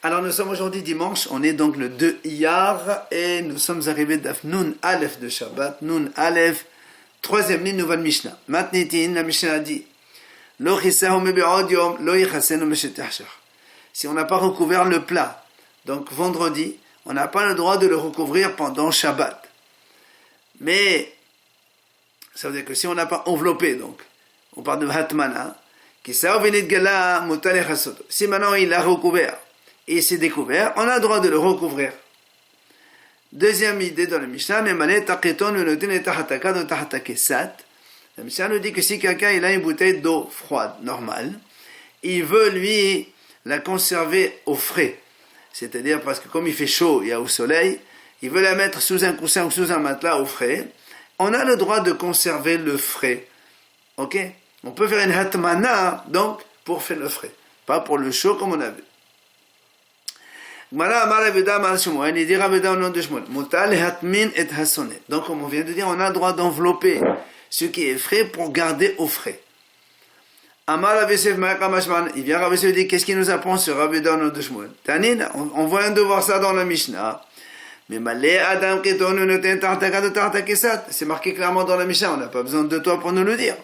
Alors nous sommes aujourd'hui dimanche, on est donc le 2 Iyar et nous sommes arrivés d'Af Nun Aleph de Shabbat, Nun Aleph, troisième ligne, nouvelle Mishnah. Matnitin, la Mishnah dit Lo chisahu mebe'od yom, lo yichasenu meshetachar. Si on n'a pas recouvert le plat, donc vendredi, on n'a pas le droit de le recouvrir pendant Shabbat. Mais, ça veut dire que si on n'a pas enveloppé, donc, on parle de Hatmana, chisahu venit gala mutar yichasoto. Si maintenant il a recouvert, et c'est découvert, on a le droit de le recouvrir. Deuxième idée dans le Mishnah, la Mishnah nous dit que si quelqu'un il a une bouteille d'eau froide, normale, il veut lui la conserver au frais. C'est-à-dire parce que comme il fait chaud, il y a au soleil, il veut la mettre sous un coussin ou sous un matelas au frais. On a le droit de conserver le frais. Ok? On peut faire une hatmana, donc, pour faire le frais. Pas pour le chaud comme on a vu. Donc, comme on vient de dire, on a le droit d'envelopper ce qui est frais pour garder au frais. Il vient Rabbi Yosef dit qu'est-ce qu'il nous apprend sur Rabbi Yehuda de Shmuel. On vient de voir ça dans la Mishnah. Mais c'est marqué clairement dans la Mishnah, on n'a pas besoin de toi pour nous le dire.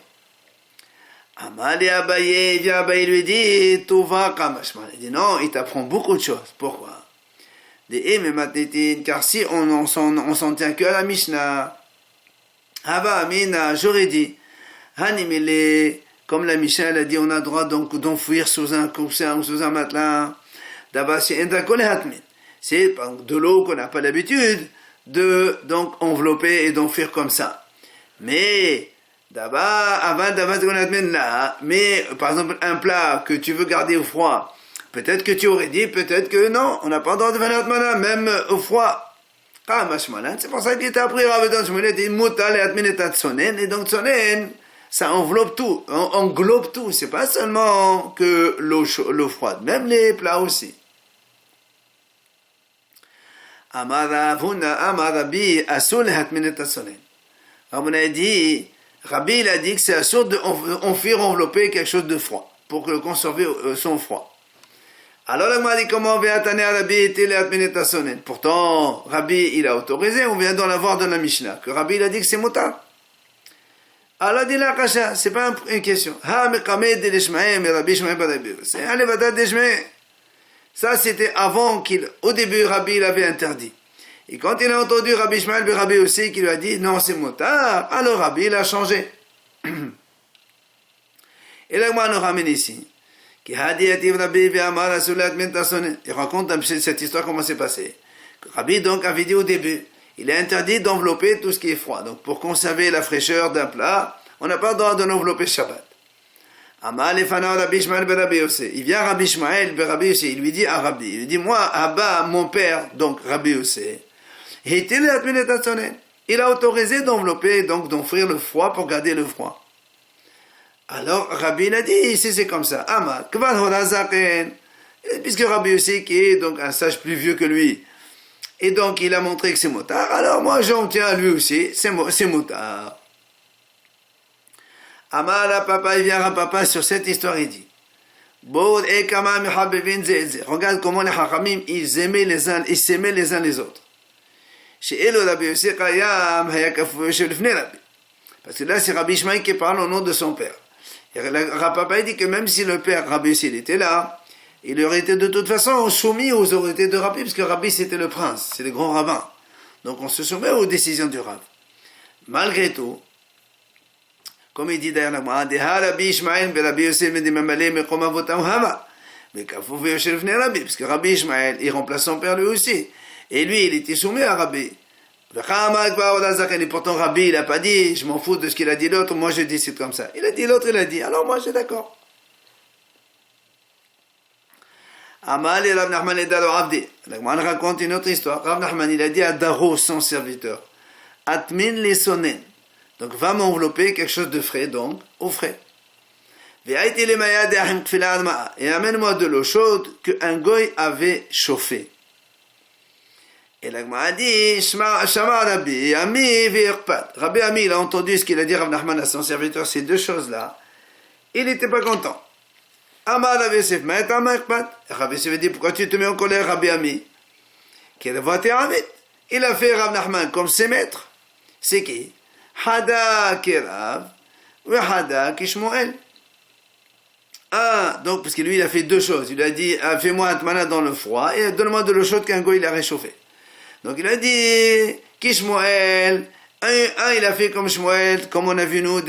Amali Abaye, il vient Abaye lui dit Tova Kamashman. Il dit non, il t'apprend beaucoup de choses. Pourquoi? Car si on s'en tient que à la Mishnah, Hava Amina, j'aurais dit, Hanimele, comme la Mishnah elle a dit, on a le droit donc d'enfouir sous un coussin ou sous un matelas. D'abord, c'est de l'eau qu'on n'a pas l'habitude de donc envelopper et d'enfouir comme ça. Mais mais par exemple un plat que tu veux garder au froid, peut-être que tu aurais dit, peut-être que non, on n'a pas le droit de faire l'atmana, même au froid. C'est pour ça qu'il t'a appris Rav Yehuda Shmuel, il dit mutal et atmin et tsonen, et donc tsonen, ça enveloppe tout, englobe tout, c'est pas seulement que l'eau froide, même les plats aussi. Amarabi asul et atmin et tsonen. Rabbi il a dit que c'est assourd d'enfouir, envelopper quelque chose de froid, pour que conserver son froid. Alors la Gemara dit comment on vient attendre Rabbi était les atmineta sonen. Pourtant, Rabbi il a autorisé, on vient d'en l'avoir dans la Mishnah, que Rabbi il a dit que c'est mutar. Alors dit la kasha, c'est pas une question. Ha mekamed de l'ishmael, mais Rabbi Shmael barabi. C'est un levadat d'ishmael. Ça c'était avant au début Rabbi il avait interdit. Et quand il a entendu Rabbi Shmael barabi aussi qui lui a dit non c'est mutar, alors Rabbi il a changé. Et la Gemara nous ramène ici. Il raconte cette histoire comment c'est passé. Rabbi donc avait dit au début, il est interdit d'envelopper tout ce qui est froid. Donc pour conserver la fraîcheur d'un plat, on n'a pas le droit de l'envelopper Shabbat. Il vient Rabbi Shmael, il lui dit à Rabbi, il lui dit moi, Abba, mon père, donc Rabbi Yossé, il a autorisé d'envelopper, donc d'offrir le froid pour garder le froid. Alors, Rabbi il a dit, ici c'est comme ça. Amar, puisque Rabbi aussi qui est donc un sage plus vieux que lui, et donc il a montré que c'est motard, alors moi j'en tiens à lui aussi, c'est motard. Amar, la papa, il vient à papa sur cette histoire, il dit, regarde comment les Hachamim, ils s'aimaient les uns les autres. Parce que là c'est Rabbi Shmael qui parle au nom de son père. Et Papa dit que même si le père Rabbi s'il était là, il aurait été de toute façon soumis aux autorités de Rabbi, parce que Rabbi c'était le prince, c'est le grand rabbin. Donc on se soumet aux décisions du Rav. Malgré tout, comme il dit d'ailleurs la Gemara, parce que Rabbi Ishmael, il remplace son père lui aussi. Et lui, il était soumis à Rabbi. Et pourtant Rabbi il n'a pas dit je m'en fous de ce qu'il a dit l'autre, moi je dis c'est comme ça. Il a dit l'autre, il a dit, alors moi je suis d'accord. Amal et Rav Nachman et Daro Avdi. On raconte une autre histoire. Rav Nachman il a dit à Daro son serviteur, Atmin les sonen. Donc va m'envelopper quelque chose de frais, donc au frais. Et amène-moi de l'eau chaude qu'un goy avait chauffée. Et la Gemara dit, Shama Rabbi Ami v'irpat. Rabbi Ami, il a entendu ce qu'il a dit Rav Nachman à son serviteur, ces deux choses-là. Il n'était pas content. Amar Rav Yosef, Ma'eta Ma'ekpat. Rav Yosef dit, pourquoi tu te mets en colère, Rabbi Ami? Il a fait Rav Nachman comme ses maîtres. C'est qui? Hada Kerav, ou Hada Kishmoel. Ah, donc, parce que lui, il a fait deux choses. Il a dit, fais-moi Atmana dans le froid, et donne-moi de l'eau chaude qu'un goy il a réchauffé. Donc, il a dit, Kishmoel, il a fait comme Shmuel, comme on a vu nous,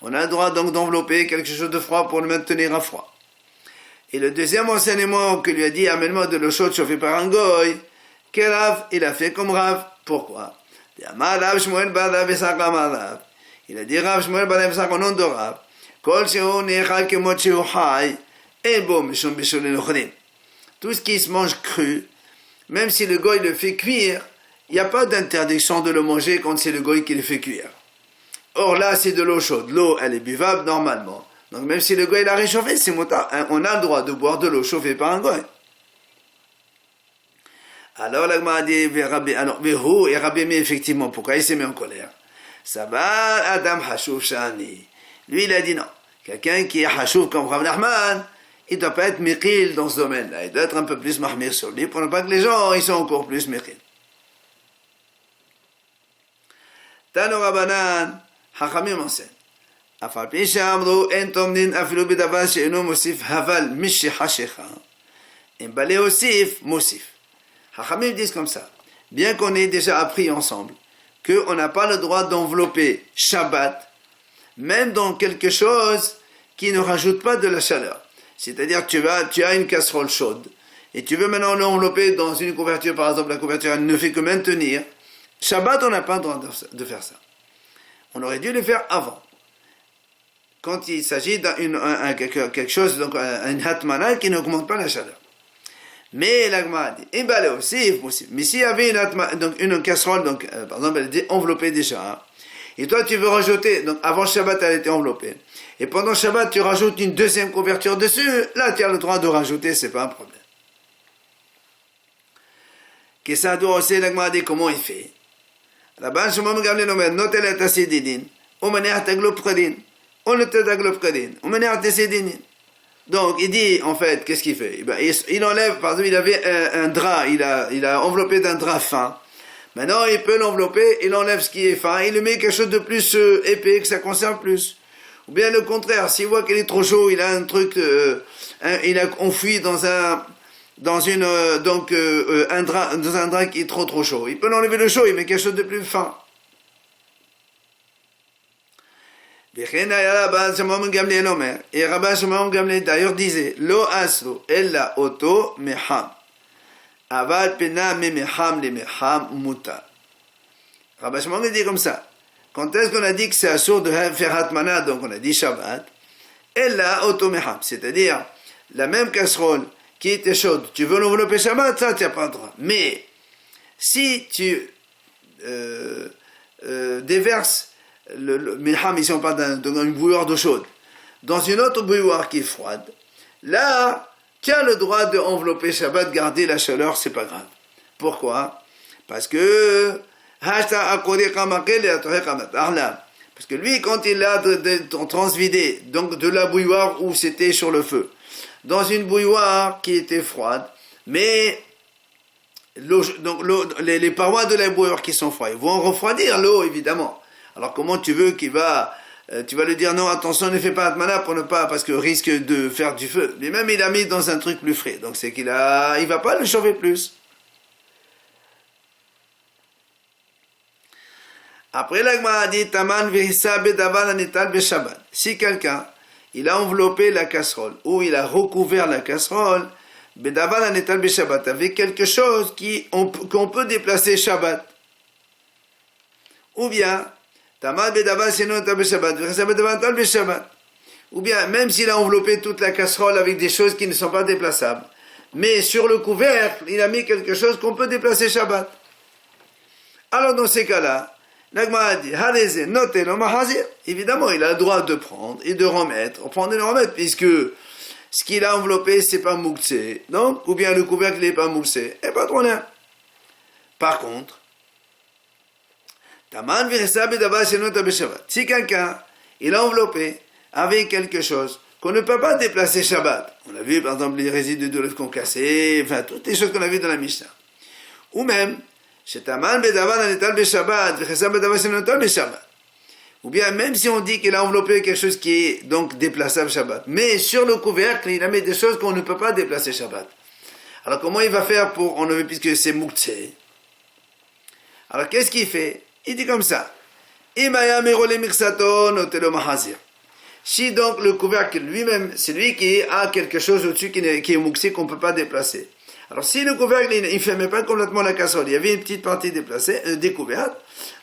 on a le droit donc d'envelopper quelque chose de froid pour le maintenir à froid. Et le deuxième enseignement que lui a dit, amène-moi de l'eau chaude chauffée par un goy, Kerav, il a fait comme Rav. Pourquoi? Il a dit Rav Shmuel bar Rav au nom de Rav, Kol shehu nechal kemot shehu chai, ebo mishum bishul l'ochrim. Tout ce qui se mange cru, même si le goy le fait cuire, il n'y a pas d'interdiction de le manger quand c'est le goy qui le fait cuire. Or là, c'est de l'eau chaude. L'eau, elle est buvable normalement. Donc même si le goy l'a réchauffé, c'est motard. On a le droit de boire de l'eau chauffée par un goy. Alors la Gemara dit, Vehu et Rabbi Meir, effectivement, pourquoi il s'est mis en colère? Ça va, Adam Hashuv Shani. Lui, il a dit non. Quelqu'un qui est Hashuv comme Rav Nachman, il ne doit pas être Mekil dans ce domaine-là. Il doit être un peu plus Mahmir sur lui pour ne pas que les gens, ils sont encore plus Mekil. Tano Rabbanan, Hachamim enseigne. Afal pi she'amru en tomnin afilu b'davar she'enu mosif haval mishi hashecha. En balé osif mosif. Hachamim disent comme ça. Bien qu'on ait déjà appris ensemble qu'on n'a pas le droit d'envelopper Shabbat, même dans quelque chose qui ne rajoute pas de la chaleur. C'est-à-dire que tu as une casserole chaude et tu veux maintenant l'envelopper dans une couverture, par exemple la couverture elle ne fait que maintenir. Shabbat, on n'a pas le droit de faire ça. On aurait dû le faire avant. Quand il s'agit d'un quelque chose, donc un hatmana qui n'augmente pas la chaleur. Mais la Gemara dit, mais s'il y avait une casserole, donc, par exemple, elle était enveloppée déjà, et toi tu veux rajouter, donc avant Shabbat elle était enveloppée, et pendant Shabbat tu rajoutes une deuxième couverture dessus, là tu as le droit de rajouter, c'est pas un problème. Qu'est-ce que ça doit aussi, la Gemara dit, comment il fait? Rabban Shimon Gamliel Omer, notel et asidinin, on menait taglo pradin, on le taglo pradin, on menait asidinin. Donc, il dit, en fait, qu'est-ce qu'il fait? Il enlève, par exemple, il avait un drap, il a enveloppé d'un drap fin. Maintenant, il peut l'envelopper, il enlève ce qui est fin, il le met quelque chose de plus épais, que ça conserve plus. Ou bien le contraire, s'il voit qu'il est trop chaud, il a un truc, il a enfoui dans un drap qui est trop chaud. Il peut l'enlever le chaud, il met quelque chose de plus fin. Et Rabban Shimon Gamliel d'ailleurs disait Lo asru ella oto meham aval pena me meham le meham muta. Rabban Shimon dit comme ça. Quand est-ce qu'on a dit que c'est assourd de faire hatmana, donc on a dit Shabbat, ella oto meham, c'est-à-dire la même casserole qui était chaude, tu veux l'envelopper Shabbat, ça tu n'as pas le droit. Mais si tu déverses le meham, ici on parle d'une bouilloire d'eau chaude, dans une autre bouilloire qui est froide, là, tu as le droit de envelopper Shabbat, garder la chaleur, c'est pas grave. Pourquoi? Parce que lui, quand il a transvidé donc de la bouilloire où c'était sur le feu, dans une bouilloire qui était froide, mais les parois de la bouilloire qui sont froides vont refroidir l'eau, évidemment. Alors comment tu veux tu vas lui dire non, attention, ne fais pas atmana pour ne pas, parce que risque de faire du feu. Lui-même, il a mis dans un truc plus frais, donc c'est il va pas le chauffer plus. Après, la Gemara dit Taman vehissa bedavar anital beshabbat. Si quelqu'un, il a enveloppé la casserole, ou il a recouvert la casserole, bedavar anital beshabbat, avec quelque chose qu'on peut déplacer Shabbat. Ou bien, ou bien, même s'il a enveloppé toute la casserole avec des choses qui ne sont pas déplaçables, mais sur le couvercle, il a mis quelque chose qu'on peut déplacer Shabbat. Alors dans ces cas-là, l'Agma a dit, évidemment, il a le droit de prendre et de remettre, puisque ce qu'il a enveloppé, c'est pas mouxé, donc, ou bien le couvercle n'est pas mouxé, et pas trop bien. Par contre, si quelqu'un, il a enveloppé avec quelque chose qu'on ne peut pas déplacer Shabbat. On a vu par exemple les résidus d'olive concassés, enfin toutes les choses qu'on a vues dans la Mishnah. Ou même, ou bien même si on dit qu'il a enveloppé quelque chose qui est donc déplaçable Shabbat, mais sur le couvercle il a mis des choses qu'on ne peut pas déplacer Shabbat. Alors comment il va faire pour enlever puisque c'est Mouktsé? Alors qu'est-ce qu'il fait? Il dit comme ça. Si donc le couvercle lui-même, c'est lui qui a quelque chose au-dessus qui est Mouktsé qu'on ne peut pas déplacer. Alors si le couvercle il ne fermait pas complètement la casserole, il y avait une petite partie déplacée, découverte,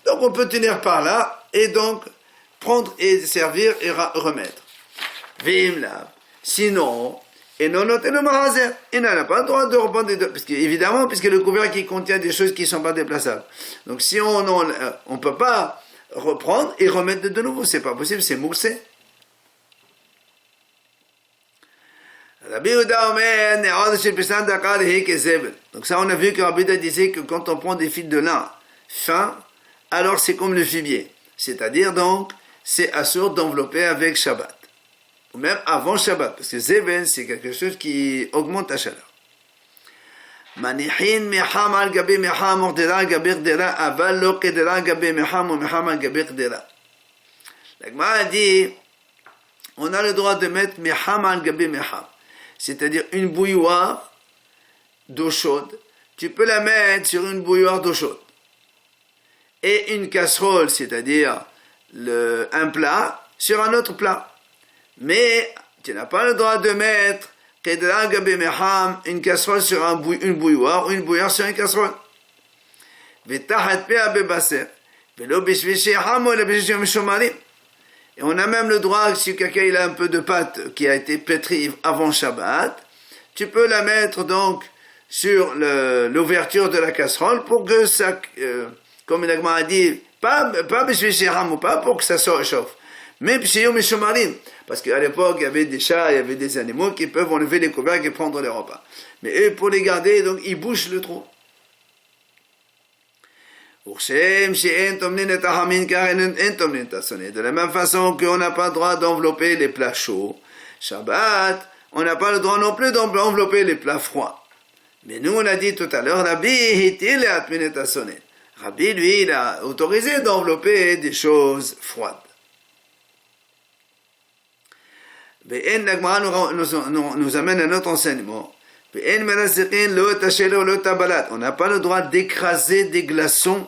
donc on peut tenir par là et donc prendre et servir et remettre. Vimla. Sinon, et non noté le mahazer, il n'a pas le droit de reprendre parce que, évidemment, puisque le couvercle il contient des choses qui ne sont pas déplaçables. Donc si on ne peut pas reprendre et remettre de nouveau, c'est pas possible, c'est moussé. Donc ça on a vu que Rabbi Yehuda disait que quand on prend des fils de lin fins, alors c'est comme le fibier. C'est-à-dire donc, c'est assourd d'envelopper avec Shabbat. Ou même avant Shabbat, parce que Zeben c'est quelque chose qui augmente la chaleur. Manihin meham al gabi meham ordera al gabi qdera aval lo qdera al gabi meham ou meham al gabi qdera. La Gemara dit, on a le droit de mettre meham al gabi meham. C'est-à-dire une bouilloire d'eau chaude, tu peux la mettre sur une bouilloire d'eau chaude. Et une casserole, c'est-à-dire un plat, sur un autre plat. Mais tu n'as pas le droit de mettre une casserole sur une bouilloire ou une bouilloire sur une casserole. Et on a même le droit, si quelqu'un il a un peu de pâte qui a été pétrie avant Shabbat, tu peux la mettre donc sur l'ouverture de la casserole pour que ça, comme il a dit, pas pour que ça se réchauffe, mais parce qu'à l'époque il y avait des chats, il y avait des animaux qui peuvent enlever les couvercles et prendre les repas. Mais eux, pour les garder, donc ils bouchent le trou. De la même façon qu'on n'a pas le droit d'envelopper les plats chauds, Shabbat, on n'a pas le droit non plus d'envelopper les plats froids. Mais nous, on a dit tout à l'heure, Rabbi, lui, il a autorisé d'envelopper des choses froides. Nous amène à notre enseignement. On n'a pas le droit d'écraser des glaçons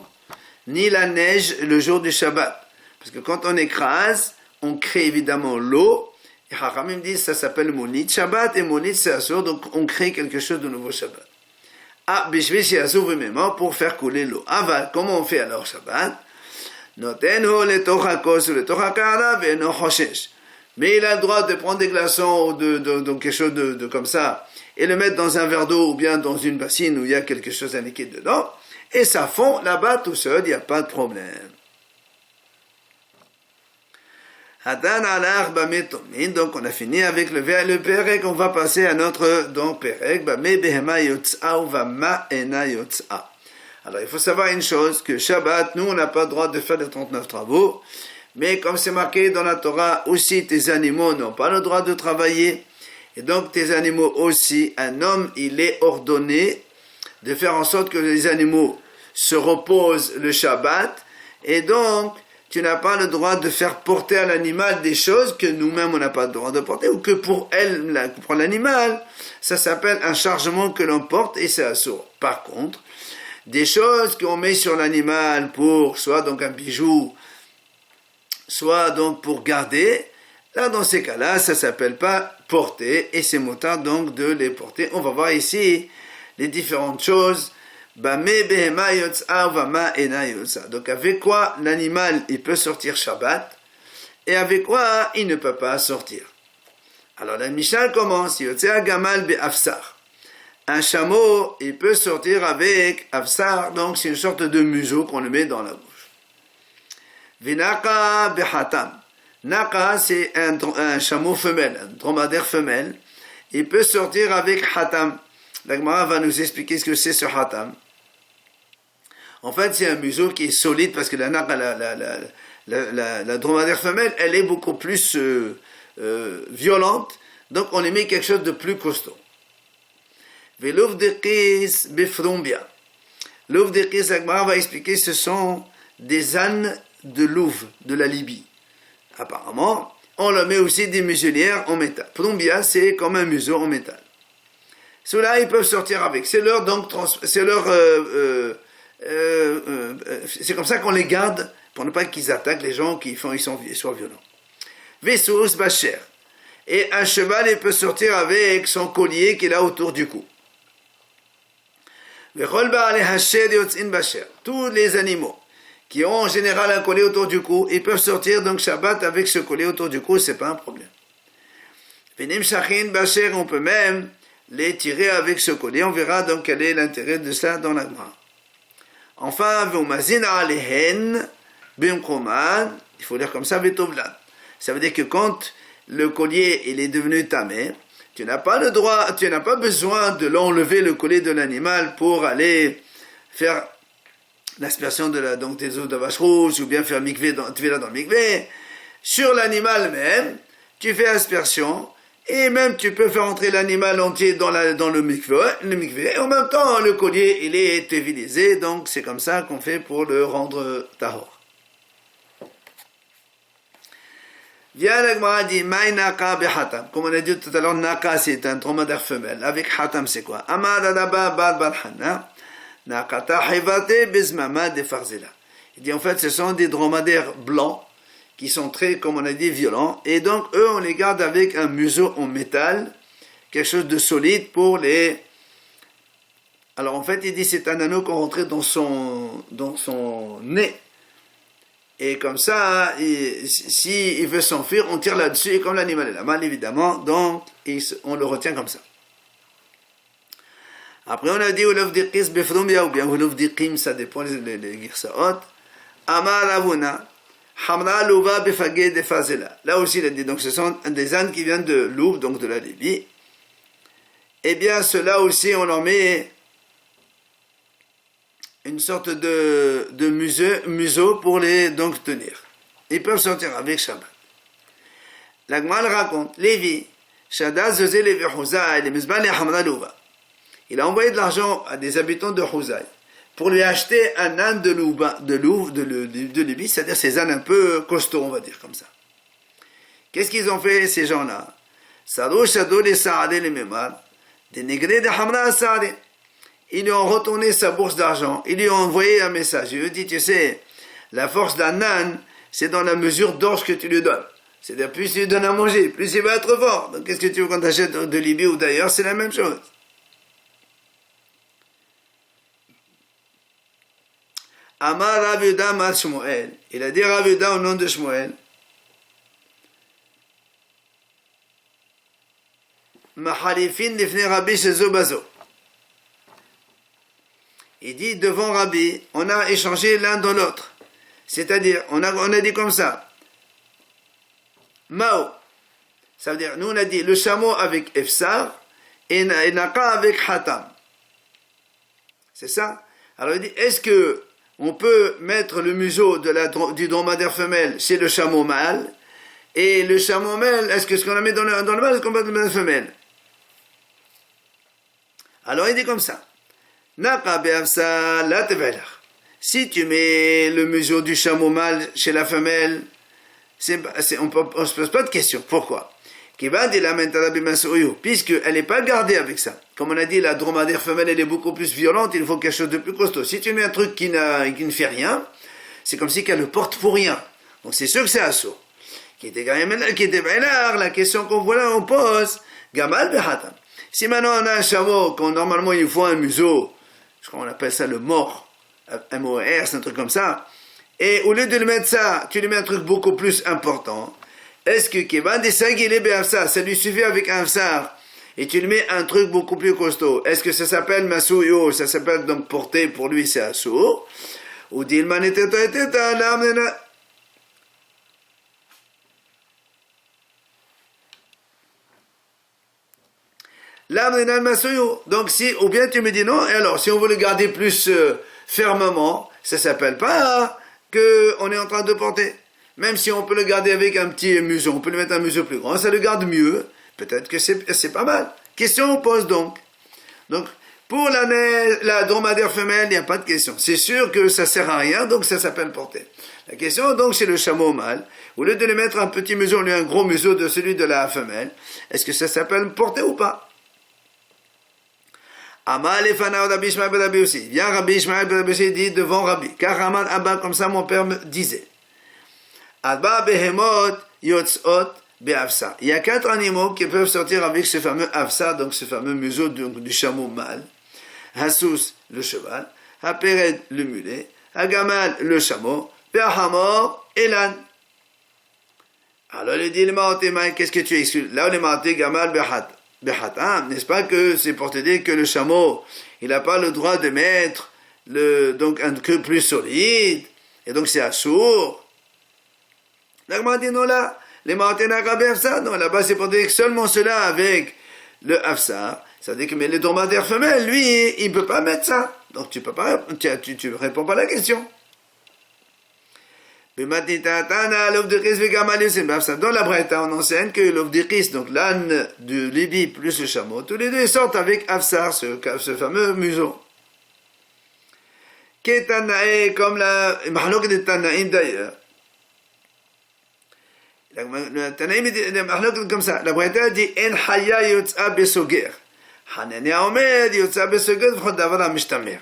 ni la neige le jour du Shabbat. Parce que quand on écrase, on crée évidemment l'eau. Et Hachamim dit ça s'appelle Monit Shabbat. Et Monit c'est Assur, donc on crée quelque chose de nouveau Shabbat. Ah, Bishvish Assur vraiment pour faire couler l'eau. Aval, comment on fait alors Shabbat? Notenho le tochakos le tochakara ve'no choshesh. Mais il a le droit de prendre des glaçons ou de quelque chose de comme ça et le mettre dans un verre d'eau ou bien dans une bassine où il y a quelque chose à liquide dedans. Et ça fond là-bas tout seul, il n'y a pas de problème. Donc on a fini avec le Perek, on va passer à notre Perek. Alors il faut savoir une chose, que Shabbat, nous on n'a pas le droit de faire les 39 travaux, mais comme c'est marqué dans la Torah, aussi tes animaux n'ont pas le droit de travailler, et donc tes animaux aussi, un homme il est ordonné de faire en sorte que les animaux se reposent le Shabbat, et donc tu n'as pas le droit de faire porter à l'animal des choses que nous-mêmes on n'a pas le droit de porter, ou que pour l'animal, ça s'appelle un chargement que l'on porte et c'est assourd. Par contre, des choses qu'on met sur l'animal pour soit donc un bijou, soit donc pour garder, là dans ces cas-là, ça s'appelle pas porter et c'est motard donc de les porter. On va voir ici les différentes choses. Donc avec quoi l'animal il peut sortir Shabbat et avec quoi il ne peut pas sortir. Alors la Mishnah commence, un chameau il peut sortir avec afsar, donc c'est une sorte de museau qu'on le met dans la bouche. Vinaka behatam. Naka c'est un chameau femelle, un dromadaire femelle. Il peut sortir avec hatam. La Gemara va nous expliquer ce que c'est ce hatam. En fait, c'est un museau qui est solide parce que la dromadaire femelle, elle est beaucoup plus violentes, donc on les met quelque chose de plus costaud. Velouf de qis befrumbia. L'ouf de qis, l'Agmara va expliquer, ce sont des ânes de louve, de la Libye. Apparemment, on leur met aussi des muselières en métal. Frumbia, c'est comme un museau en métal. Ceux-là, ils peuvent sortir avec. C'est leur, donc, c'est leur, c'est comme ça qu'on les garde pour ne pas qu'ils attaquent les gens ils soient violents. Vesous bacher. Et un cheval, il peut sortir avec son collier qu'il a autour du cou. Tous les animaux qui ont en général un collier autour du cou, ils peuvent sortir donc Shabbat avec ce collier autour du cou, c'est pas un problème. On peut même les tirer avec ce collier, on verra donc quel est l'intérêt de ça dans la Gemara. Enfin, il faut lire comme ça, ça veut dire que quand le collier il est devenu tamé, tu n'as pas besoin de l'enlever le collier de l'animal pour aller faire l'aspersion donc des eaux de vache rouge ou bien faire mikvé dans le mikvé. Sur l'animal même, tu fais aspersion et même tu peux faire entrer l'animal entier dans le mikvé. Et en même temps, le collier il est utilisé, donc c'est comme ça qu'on fait pour le rendre tahor. Vient la Gemara dit Maïnaka behatam. Comme on a dit tout à l'heure, Naka c'est un dromadaire femelle. Avec Hatam c'est quoi? Amad adaba bad balhana. Nakata hivate bezmama de farzela. Il dit en fait ce sont des dromadaires blancs qui sont très, comme on a dit, violents. Et donc eux on les garde avec un museau en métal, quelque chose de solide pour les. Alors en fait il dit c'est un anneau qu'on rentrait dans son nez. Et comme ça, s'il veut s'enfuir, on tire là-dessus, et comme l'animal est là, mal évidemment, donc on le retient comme ça. Après, on a dit, Oulof diqis befrumbia, ou bien Oulof diqim, ça dépend les girsaot. Amar Avuna, Hamra louva befagé de fazela. Là aussi, il a dit, donc ce sont des ânes qui viennent de Louv, donc de la Libye. Eh bien, ceux-là aussi, on leur met une sorte de museau pour les donc tenir. Ils peuvent sortir avec Shabbat. La Gemara raconte, Lévi, Shada Zezé Lévi Houzaï, les Mizban et Hamra Louva. Il a envoyé de l'argent à des habitants de Houzaï pour lui acheter un âne de Libye, c'est-à-dire ces ânes un peu costauds, on va dire comme ça. Qu'est-ce qu'ils ont fait, ces gens-là? Sadou Shadou les Saadé les Memar, des négrés de Hamra Saadé. Ils lui ont retourné sa bourse d'argent, ils lui ont envoyé un message. Il lui dit, tu sais, la force d'un âne, c'est dans la mesure d'orge que tu lui donnes. C'est-à-dire, plus tu lui donnes à manger, plus il va être fort. Donc, qu'est-ce que tu veux qu'on t'achète de Libye ou d'ailleurs? C'est la même chose. Amar Ravuda Mar Shmuel. Il a dit Ravuda au nom de Shmuel. Mahalifin lifne Rabbi Shezobazo. Il dit, devant Rabbi, on a échangé l'un dans l'autre. C'est-à-dire, on a dit comme ça. Mao. Ça veut dire, nous on a dit le chameau avec Efsar et Naka avec Hatam. C'est ça? Alors il dit, est-ce que on peut mettre le museau du dromadaire femelle chez le chameau mâle? Et le chameau mâle, est-ce qu'on la met dans le mâle, est-ce qu'on met dans la femelle? Alors il dit comme ça. Si tu mets le museau du chameau mâle chez la femelle, on ne se pose pas de question. Pourquoi? Puisqu'elle n'est pas gardée avec ça. Comme on a dit, la dromadaire femelle, elle est beaucoup plus violente, il faut quelque chose de plus costaud. Si tu mets un truc qui ne fait rien, c'est comme si qu'elle le porte pour rien. Donc c'est sûr que c'est assourd. Qui était la question qu'on voit là, on pose. Gamal behatam. Si maintenant on a un chameau, quand normalement il faut un museau, je crois qu'on appelle ça le mort, M-O-R, c'est un truc comme ça, et au lieu de le mettre ça, tu lui mets un truc beaucoup plus important, est-ce que Kéban des Sagilé Béafsar, ça lui suffit avec un Afsar, et tu lui mets un truc beaucoup plus costaud, est-ce que ça s'appelle Masouyo, ça s'appelle donc porter, pour lui c'est Assour, ou Dilman était donc si, ou bien tu me dis non, et alors si on veut le garder plus fermement, ça s'appelle pas qu'on est en train de porter. Même si on peut le garder avec un petit museau, on peut lui mettre un museau plus grand, ça le garde mieux. Peut-être que c'est pas mal. Question on pose donc. Donc, pour la dromadaire femelle, il n'y a pas de question. C'est sûr que ça sert à rien, donc ça s'appelle porter. La question, donc, c'est le chameau mâle. Au lieu de lui mettre un petit museau, on lui met un gros museau de celui de la femelle. Est-ce que ça s'appelle porter ou pas? Amal et Fana Rabbi Ishmael ben Rabbi aussi. Viens Rabbi Ishmael ben Rabbi aussi dit devant Rabbi. Car Raman Abba, comme ça mon père me disait. Abba behemot yotzot be'afsa. Il y a 4 animaux qui peuvent sortir avec ce fameux afsa, donc ce fameux museau du chameau mâle. Hasus, le cheval. Hapered, le mulet. Hagamal, le chameau. Be'ahamor, et l'âne. Alors il dit, qu'est-ce que tu exclus? Là on est marqué Gamal be'hat. N'est-ce pas que c'est pour te dire que le chameau, il n'a pas le droit de mettre donc un queue plus solide, et donc c'est assourd. L'agma dit non là, les martins arabes afsa, non là-bas c'est pour dire que seulement cela avec le afsa, c'est-à-dire que mais le dromadaire femelle, lui, il ne peut pas mettre ça, donc tu peux pas, tu réponds pas à la question. Dans la Braïta, on enseigne que l'Ovdikis, donc l'âne de Libye plus le chameau, tous les deux sortent avec Afsar, ce fameux museau. Ketanae, comme la Mahlok de Tanaïm d'ailleurs. Le Tanaïm est Mahlok comme ça. La Braïta dit En Haya Yotza Besoger. Hanania Omed Yotza Besoger, Vchodavara Mishtamer.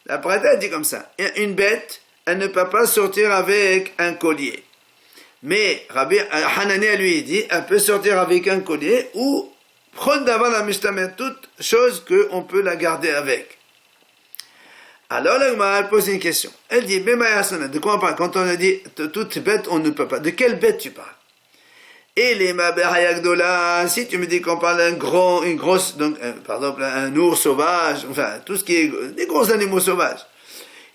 La Braïta dit comme ça. Une bête, elle ne peut pas sortir avec un collier. Mais Rabbi Hanania lui dit, elle peut sortir avec un collier ou toute chose qu'on peut la garder avec. Alors la elle pose une question. Elle dit, de quoi on parle? Quand on a dit toute bête, on ne peut pas. De quelle bête tu parles? Et les Maberayagdola, si tu me dis qu'on parle une grosse, donc, par exemple, un ours sauvage, enfin, tout ce qui est des gros animaux sauvages.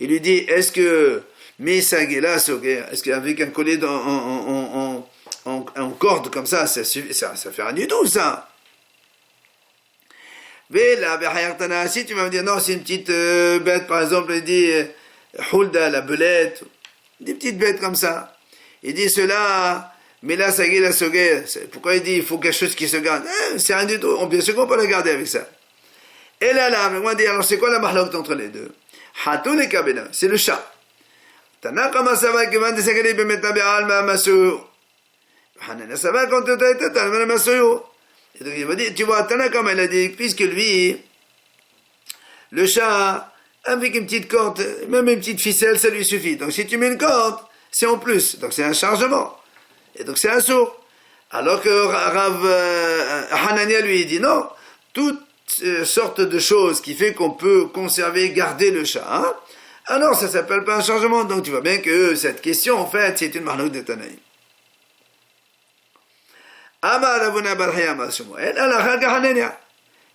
Il lui dit, est-ce que Mesagela Soger, est-ce qu'avec un collier en corde comme ça suffit, ça fait rien du tout, ça. Mais là, si tu vas me dire, non, c'est une petite bête, par exemple, il dit, Hulda, la belette, des petites bêtes comme ça. Il dit cela, mais là, Sagela Soger, pourquoi il dit, il faut quelque chose qui se garde? C'est rien du tout, bien sûr qu'on peut la garder avec ça. Et là, moi, dit, alors c'est quoi la mahlok entre les deux? Hatou les kabena, c'est le chat. Tanaka masava que vende sagari bemetabe alma masu. Hanana sava quand tu étais alma masu. Et donc il va dire, tu vois, Tanaka il a dit, puisque lui, le chat, avec une petite corde, même une petite ficelle, ça lui suffit. Donc si tu mets une corde, c'est en plus. Donc c'est un chargement. Et donc c'est un sourd. Alors que Rav Hanania lui dit non, toute sorte de choses qui fait qu'on peut conserver, garder le chat. Hein? Alors ça s'appelle pas un changement. Donc tu vois bien que cette question, en fait, c'est une marloque de Tanaïm.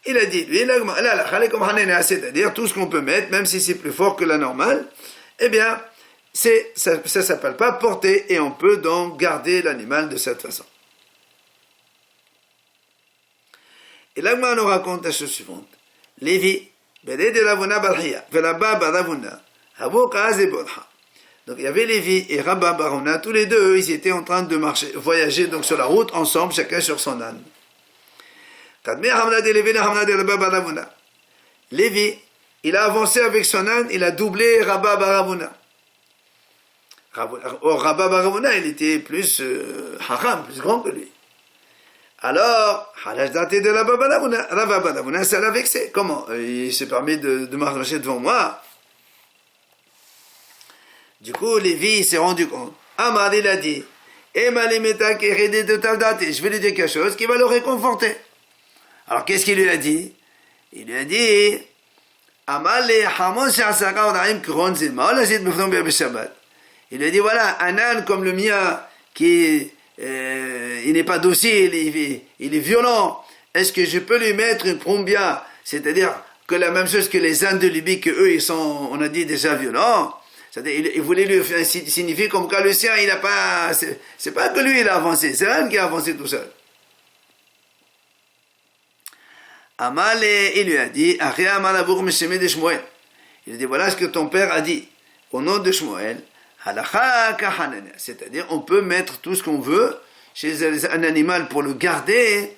Il a dit, lui, c'est-à-dire tout ce qu'on peut mettre, même si c'est plus fort que la normale, eh bien, ça s'appelle pas porter, et on peut donc garder l'animal de cette façon. Et l'Agma nous raconte la chose suivante. Lévi, Bédé de Ravuna Barhia, Velaba Baravuna, Havoka Zebodha. Donc il y avait Lévi et Rabba Baruna, tous les deux, ils étaient en train de voyager donc sur la route ensemble, chacun sur son âne. Lévi, il a avancé avec son âne, il a doublé Rabba Baravuna. Or Rabba Baravuna, il était plus haram, plus grand que lui. Alors, Halajdate de Rabba Baravuna, ça l'a vexé. Comment? Il s'est permis de marcher devant moi. Du coup, Lévi s'est rendu compte. Amar, il a dit, je vais lui dire quelque chose qui va le réconforter. Alors, qu'est-ce qu'il lui a dit? Il lui a dit, il lui a dit, voilà, un âne comme le mien, il n'est pas docile, il est violent. Est-ce que je peux lui mettre une prombia? C'est-à-dire que la même chose que les ânes de Libye, que eux, ils sont, on a dit, déjà violents. C'est-à-dire, il voulait lui signifier comme quand le sien, il n'a pas, c'est pas que lui, il a avancé, c'est l'âne qui a avancé tout seul. Amal, il lui a dit, il a dit, voilà ce que ton père a dit, au nom de Shmuel, Halakha kahanania. C'est-à-dire, on peut mettre tout ce qu'on veut chez un animal pour le garder,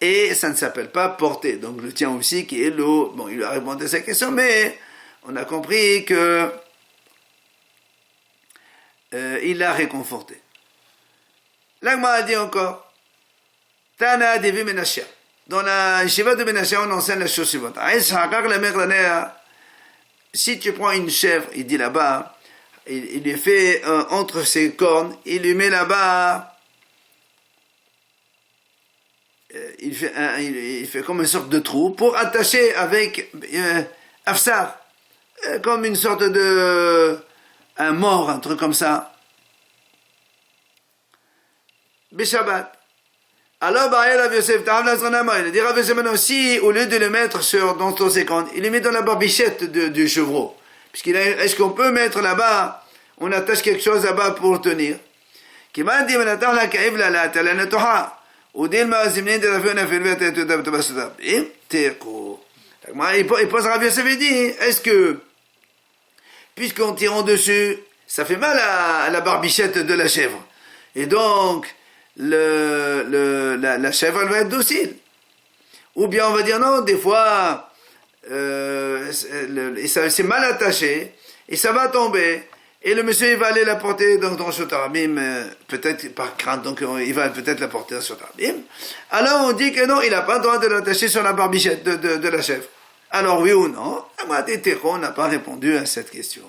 et ça ne s'appelle pas porter. Donc le tien aussi, qui est l'eau, bon, il a répondu à sa question, mais on a compris que il l'a réconforté. L'Agma a dit encore, Tana Devi Menashia. Dans la Yeshiva de Menashia, on enseigne la chose suivante. Si tu prends une chèvre, il dit là-bas, il lui fait entre ses cornes, il lui met là-bas, il fait comme une sorte de trou pour attacher avec afsar, comme une sorte de un mort, un truc comme ça. Bishabbat. Alors, Rav Yosef, il a dit Rav Yosef maintenant, si au lieu de le mettre dans son séquence, il le met dans la barbichette du chevreau, est-ce qu'on peut mettre là-bas, on attache quelque chose là-bas pour tenir? Il pose Rav Yosef et dit, est-ce que, puisqu'on tire en dessus, ça fait mal à la barbichette de la chèvre, et donc, la chèvre elle va être docile, ou bien on va dire non, des fois c'est mal attaché et ça va tomber et le monsieur il va aller la porter donc dans Shotarabim, peut-être par crainte, donc il va peut-être la porter dans Shotarabim. Alors on dit que non, il n'a pas le droit de l'attacher sur la barbichette de la chèvre. Alors oui ou non? On n'a pas répondu à cette question.